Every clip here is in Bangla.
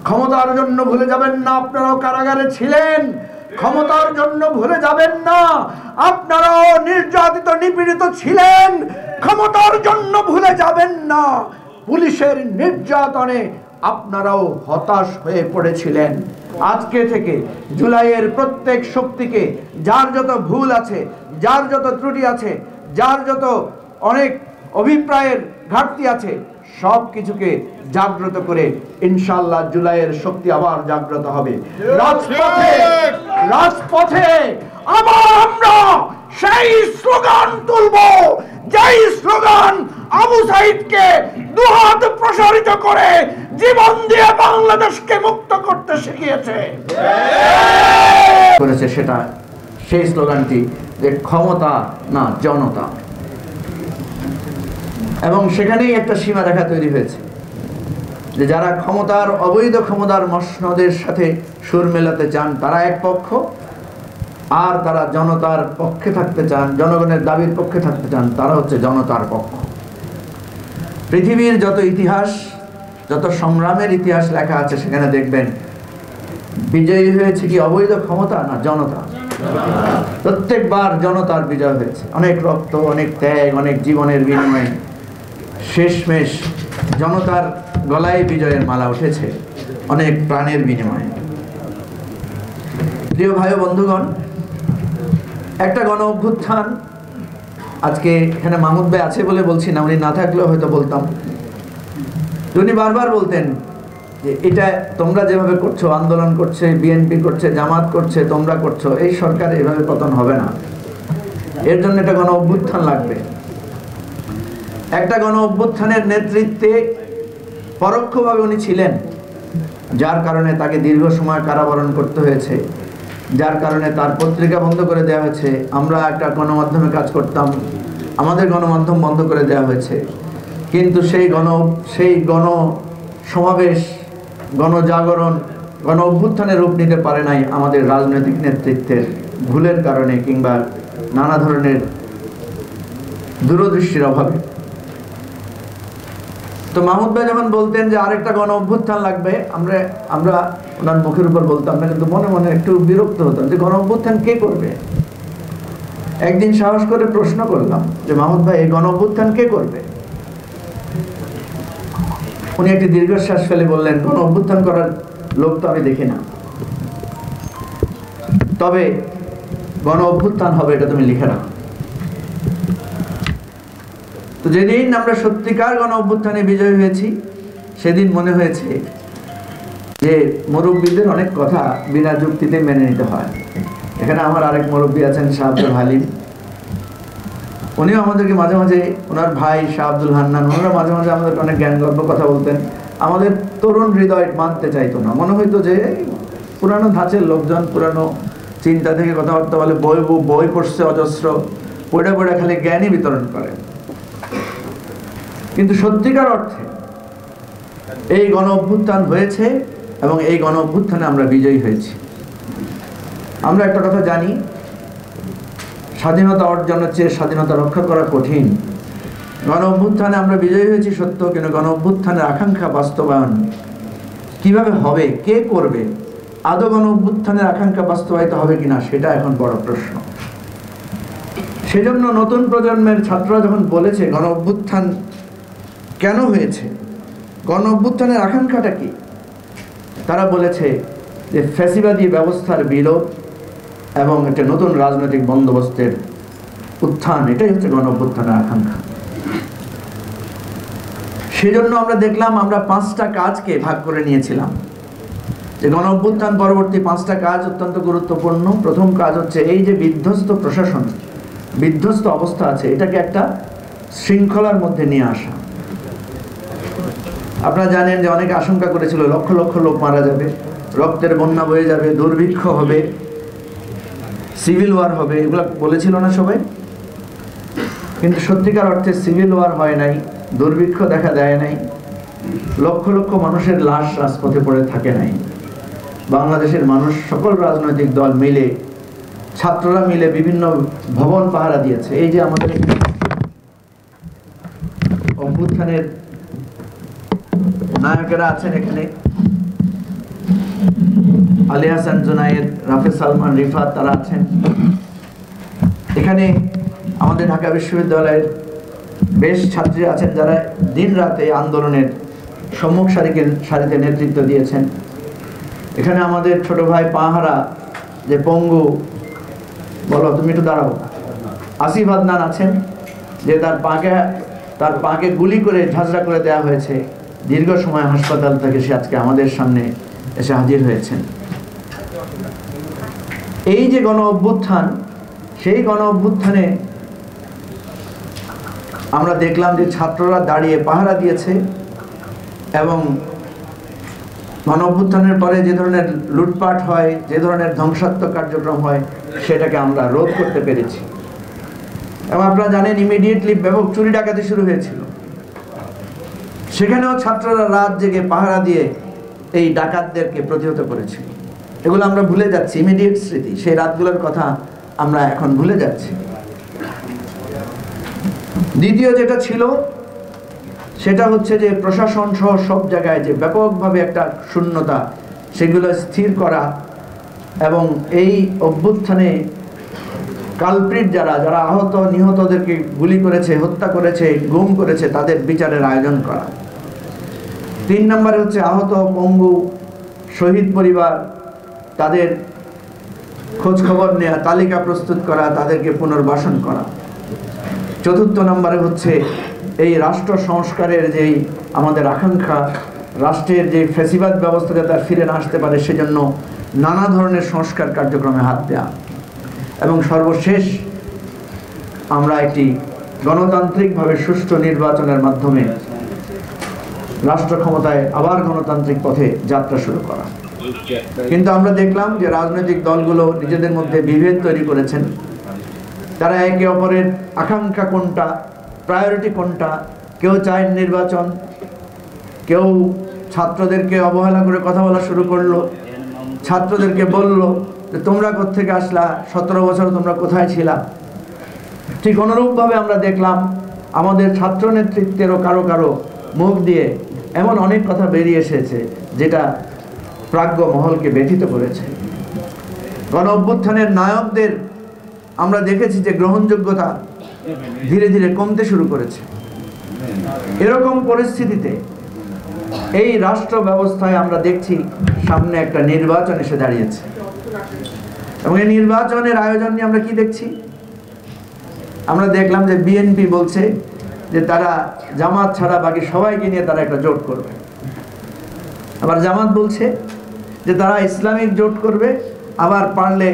ক্ষমতার জন্য ভুলে যাবেন না আপনারাও কারাগারে ছিলেন, ক্ষমতার জন্য ভুলে যাবেন না আপনারাও নির্যাতিত নিপীড়িত ছিলেন, ক্ষমতার জন্য ভুলে যাবেন না পুলিশের নির্যাতনে আপনারাও হতাশ হয়ে পড়েছিলেন। আজকে থেকে জুলাইয়ের প্রত্যেক শক্তিকে, যার যত ভুল আছে, যার যত ত্রুটি আছে, যার যত অনেক অভিপ্রায়ের ঘাটতি আছে, সব কিছুকে জাগ্রত করে ইনশাআল্লাহ জুলাইয়ের শক্তি আবার জাগ্রত হবে। রাজপথে আবার আমরা সেই স্লোগান তুলব, যেই স্লোগান আবু সাইদকে দুহাত প্রসারিত করে জীবন দিয়ে বাংলাদেশকে মুক্ত করতে শিখিয়েছে করেছে। সেটা সেই স্লোগানটি যে ক্ষমতা না জনতা, এবং সেখানেই একটা সীমারেখা তৈরি হয়েছে যে যারা ক্ষমতার অবৈধ ক্ষমতার মসনদের সাথে সুর মেলাতে চান তারা এক পক্ষ, আর তারা জনতার পক্ষে থাকতে চান, জনগণের দাবির পক্ষে থাকতে চান, তারা হচ্ছে জনতার পক্ষ। পৃথিবীর যত ইতিহাস, যত সংগ্রামের ইতিহাস লেখা আছে সেখানে দেখবেন বিজয়ী হয়েছে কি অবৈধ ক্ষমতা না জনতা। প্রত্যেকবার জনতার বিজয় হয়েছে, অনেক রক্ত, অনেক ত্যাগ, অনেক জীবনের বিনিময়ে শেষমেশ জনতার গলায় বিজয়ের মালা উঠেছে, অনেক প্রাণের বিনিময়ে। প্রিয় ভাই ও বন্ধুগণ, একটা গণ অভ্যুত্থান, আজকে এখানে মাহমুদ ভাই আছে বলে বলছি না, উনি না থাকলেও হয়তো বলতাম। উনি বারবার বলতেন যে এটা তোমরা যেভাবে করছো, আন্দোলন করছে, বিএনপি করছে, জামাত করছে, তোমরা করছো, এই সরকার এভাবে পতন হবে না, এর জন্য একটা গণ অভ্যুত্থান লাগবে। একটা গণ অভ্যুত্থানের নেতৃত্বে পরোক্ষভাবে উনি ছিলেন, যার কারণে তাকে দীর্ঘ সময় কারাবরণ করতে হয়েছে, যার কারণে তার পত্রিকা বন্ধ করে দেওয়া হয়েছে। আমরা একটা গণমাধ্যমে কাজ করতাম, আমাদের গণমাধ্যম বন্ধ করে দেওয়া হয়েছে। কিন্তু সেই গণ সমাবেশ, গণজাগরণ, গণ অভ্যুত্থানের রূপ নিতে পারে নাই আমাদের রাজনৈতিক নেতৃত্বের ভুলের কারণে কিংবা নানা ধরনের দূরদৃষ্টির অভাবে। তো মাহমুদ ভাই যখন বলতেন যে আরেকটা গণ অভ্যুত্থান লাগবে, আমরা ওনার মুখের উপর বলতাম না, কিন্তু মনে মনে একটু বিরক্ত হতাম যে গণ অভ্যুত্থান কে করবে। একদিন সাহস করে প্রশ্ন করলাম যে মাহমুদ ভাই এই গণ অভ্যুত্থান কে করবে? উনি একটি দীর্ঘশ্বাস ফেলে বললেন, গণ অভ্যুত্থান করার লোক তো আমি দেখি না, তবে গণ অভ্যুত্থান হবে এটা তুমি লিখে রাখো। তো যেদিন আমরা সত্যিকার গণ অভ্যুত্থানে বিজয় হয়েছি, সেদিন মনে হয়েছে যে মুরব্বীদের অনেক কথা বিনা যুক্তিতে মেনে নিতে হয়। এখানে আমার আরেক মুরব্বী আছেন শাহ আব্দুল হালিম, উনিও আমাদেরকে মাঝে মাঝে, ওনার ভাই শাহ আব্দুল হান্নান, ওনারা মাঝে মাঝে আমাদেরকে অনেক জ্ঞানগর্ভ কথা বলতেন। আমাদের তরুণ হৃদয় মানতে চাইতো না, মনে হইতো যে পুরানো ধাঁচের লোকজন, পুরানো চিন্তা থেকে কথাবার্তা বলে, বই পড়ছে অজস্র, পড়ে পড়ে খালি জ্ঞানই বিতরণ করে। কিন্তু সত্যিকার অর্থে এই গণ অভ্যুত্থান হয়েছে এবং এই গণ অভ্যুত্থানে আমরা বিজয়ী হয়েছি। আমরা একটা কথা জানি, স্বাধীনতা অর্জনের চেয়ে স্বাধীনতা রক্ষা করা কঠিন। গণ অভ্যুত্থানে আমরা বিজয়ী হয়েছি সত্য, কিন্তু গণ অভ্যুত্থানের আকাঙ্ক্ষা বাস্তবায়ন কিভাবে হবে, কে করবে, আদৌ গণ অভ্যুত্থানের আকাঙ্ক্ষা বাস্তবায়িত হবে কিনা, সেটা এখন বড় প্রশ্ন। সেজন্য নতুন প্রজন্মের ছাত্ররা যখন বলেছে গণ অভ্যুত্থান কেন হয়েছে, গণ অভ্যুত্থানের আকাঙ্ক্ষাটা কি, তারা বলেছে যে ফ্যাসিবাদী ব্যবস্থার বিলোপ এবং একটা নতুন রাজনৈতিক বন্দোবস্তের উত্থান, এটাই হচ্ছে গণ অভ্যুত্থানের আকাঙ্ক্ষা। সেজন্য আমরা দেখলাম, আমরা 5টা কাজকে ভাগ করে নিয়েছিলাম যে গণ অভ্যুত্থান পরবর্তী 5টা কাজ অত্যন্ত গুরুত্বপূর্ণ। প্রথম কাজ হচ্ছে এই যে বিধ্বস্ত প্রশাসন, বিধ্বস্ত অবস্থা আছে, এটাকে একটা শৃঙ্খলার মধ্যে নিয়ে আসা। আপনারা জানেন যে অনেকে আশঙ্কা করেছিল লক্ষ লক্ষ লোক মারা যাবে, রক্তের বন্যা বয়ে যাবে, দুর্ভিক্ষ হবে, সিভিল ওয়ার হবে, এগুলো বলেছিল না সবাই? কিন্তু সত্যিকার অর্থে সিভিল ওয়ার হয় নাই, দুর্ভিক্ষ দেখা দেয় নাই, লক্ষ লক্ষ মানুষের লাশ রাজপথে পড়ে থাকে নাই। বাংলাদেশের মানুষ, সকল রাজনৈতিক দল মিলে, ছাত্ররা মিলে বিভিন্ন ভবন পাহারা দিয়েছে। এই যে আমাদের অভ্যুত্থানের নায়কেরা আছেন এখানে, আলী হাসান জুনায়েদ, রাফে সালমান, রিফাত তারা আছেন। এখানে আমাদের ঢাকা বিশ্ববিদ্যালয়ের বেশ ছাত্রী আছেন যারা দিন রাতে আন্দোলনের সম্মুখ সারিতে নেতৃত্ব দিয়েছেন। এখানে আমাদের ছোট ভাই পাহারা যে পঙ্গু, বলো তুমি একটু দাঁড়াও, আসিফ আদনান আছেন যে তার পাকে গুলি করে ঝাঁঝরা করে দেওয়া হয়েছে, দীর্ঘ সময় হাসপাতাল থেকে সে আজকে আমাদের সামনে এসে হাজির হয়েছেন। এই যে গণ অভ্যুত্থান, সেই গণ অভ্যুত্থানে আমরা দেখলাম যে ছাত্ররা দাঁড়িয়ে পাহারা দিয়েছে এবং গণ অভ্যুত্থানের পরে যে ধরনের লুটপাট হয়, যে ধরনের ধ্বংসাত্মক কার্যক্রম হয়, সেটাকে আমরা রোধ করতে পেরেছি। এবং আপনারা জানেন ইমিডিয়েটলি ব্যাপক চুরি ডাকাতি শুরু হয়েছিল, সেখানেও ছাত্ররা রাত জেগে পাহারা দিয়ে এই ডাকাতদেরকে প্রতিহত করেছিল। এগুলো আমরা ভুলে যাচ্ছি, ইমিডিয়েট স্মৃতি, সেই রাতগুলোর কথা আমরা এখন ভুলে যাচ্ছি। দ্বিতীয় যেটা ছিল সেটা হচ্ছে যে প্রশাসন সহ সব জায়গায় যে ব্যাপকভাবে একটা শূন্যতা, সেগুলো স্থির করা এবং এই অভ্যুত্থানে কালপ্রিট যারা আহত নিহতদেরকে গুলি করেছে, হত্যা করেছে, গুম করেছে, তাদের বিচারের আয়োজন করা। 3 নম্বরে হচ্ছে আহত পঙ্গু শহীদ পরিবার, তাদের খোঁজ খবর নেওয়া, তালিকা প্রস্তুত করা, তাদেরকে পুনর্বাসন করা। 4 নম্বরে হচ্ছে এই রাষ্ট্র সংস্কারের যেই আমাদের আকাঙ্ক্ষা, রাষ্ট্রের যে ফ্যাসিবাদ ব্যবস্থা যাতে ফিরে না আসতে পারে সেজন্য নানা ধরনের সংস্কার কার্যক্রমে হাত দেওয়া। এবং সর্বশেষ আমরা একটি গণতান্ত্রিকভাবে সুষ্ঠু নির্বাচনের মাধ্যমে রাষ্ট্র ক্ষমতায় আবার গণতান্ত্রিক পথে যাত্রা শুরু করা। কিন্তু আমরা দেখলাম যে রাজনৈতিক দলগুলো নিজেদের মধ্যে বিভেদ তৈরি করেছেন। তারা একে অপরের আকাঙ্ক্ষা কোনটা, প্রায়োরিটি কোনটা, কেউ চায় নির্বাচন, কেউ ছাত্রদেরকে অবহেলা করে কথা বলা শুরু করলো, ছাত্রদেরকে বলল যে তোমরা কোত্থেকে আসলা, 17 বছর তোমরা কোথায় ছিলা। ঠিক অনুরূপভাবে আমরা দেখলাম আমাদের ছাত্র নেতৃত্বেরও কারো মুখ দিয়ে এমন অনেক কথা বেরিয়ে এসেছে যেটা প্রাজ্ঞ মহলকে ব্যথিত করেছে। গণ অভ্যুত্থানের নায়কদের আমরা দেখেছি যে গ্রহণযোগ্যতা ধীরে ধীরে কমতে শুরু করেছে। এরকম পরিস্থিতিতে এই রাষ্ট্র ব্যবস্থায় আমরা দেখছি সামনে একটা নির্বাচন এসে দাঁড়িয়েছে এবং এই নির্বাচনের আয়োজন নিয়ে আমরা কি দেখছি? আমরা দেখলাম যে বিএনপি বলছে যে তারা জামাত ছাড়া বাকি সবাইকে নিয়ে তারা একটা জোট করবে। আবার জামাত বলছে যে তারা ইসলামিক জোট করবে, আবার পারলে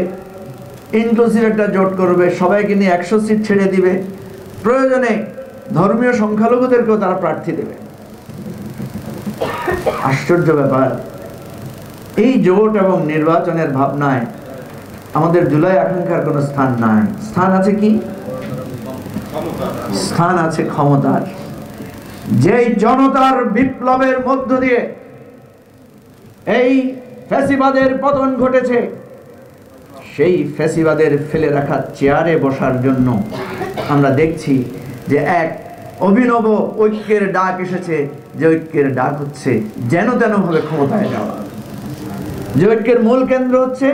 ইনক্লুসিভ একটা জোট করবে, সবাইকে নিয়ে 100 সিট ছেড়ে দিবে, প্রয়োজনে ধর্মীয় সংখ্যালঘুদেরকেও তারা প্রার্থী দেবে। আশ্চর্য ব্যাপার, এই জোট এবং নির্বাচনের ভাবনায় আমাদের জুলাই আকাঙ্ক্ষার কোনো স্থান নাই। স্থান আছে কি? স্থান আছে ক্ষমতার। যেই জনতার বিপ্লবের মধ্য দিয়ে এই ফ্যাসিবাদের পতন ঘটেছে, সেই ফ্যাসিবাদের ফেলে রাখা চেয়ারে বসার জন্য আমরা দেখছি যে এক অভিনব ঐক্যের ডাক এসেছে। যে ঐক্যের ডাক হচ্ছে যেন তেন ভাবে ক্ষমতায় যাওয়া, যে ঐক্যের মূল কেন্দ্র হচ্ছে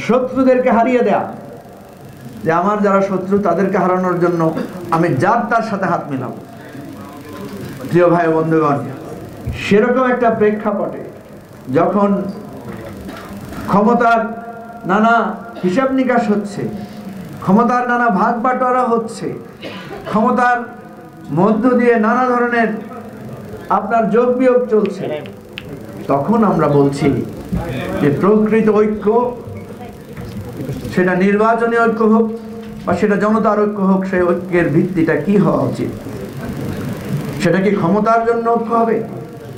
শত্রুদেরকে হারিয়ে দেয়া, যে আমার যারা শত্রু তাদেরকে হারানোর জন্য আমি যার তার সাথে হাত মেলাবো। প্রিয় ভাই বন্ধুগণ, সেরকম একটা প্রেক্ষাপটে যখন ক্ষমতার নানা হিসাব নিকাশ হচ্ছে, ক্ষমতার নানা ভাগ বাটোয়ারা হচ্ছে, ক্ষমতার মধ্য দিয়ে নানা ধরনের আপনার যোগ বিয়োগ চলছে, তখন আমরা বলছি যে প্রকৃত ঐক্য, সেটা নির্বাচনী ঐক্য হোক বা সেটা জনতার ঐক্য হোক, সেই ঐক্যের ভিত্তিটা কি হওয়া উচিত? সেটা কি ক্ষমতার জন্য ঐক্য হবে?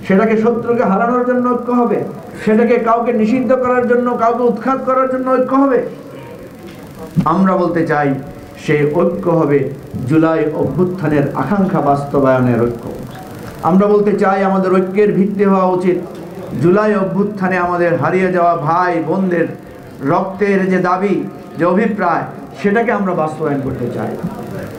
সেটাকে শত্রুকে হারানোর জন্য ঐক্য হবে? সেটাকে কাউকে নিষিদ্ধ করার জন্য, কাউকে উৎখাত করার জন্য ঐক্য হবে? আমরা বলতে চাই সেই ঐক্য হবে জুলাই অভ্যুত্থানের আকাঙ্ক্ষা বাস্তবায়নের ঐক্য। আমরা বলতে চাই আমাদের ঐক্যের ভিত্তি হওয়া উচিত জুলাই অভ্যুত্থানে আমাদের হারিয়ে যাওয়া ভাই বোনদের রক্তের যে দাবি, যে অভিপ্রায়, সেটাকে আমরা বাস্তবায়ন করতে চাই।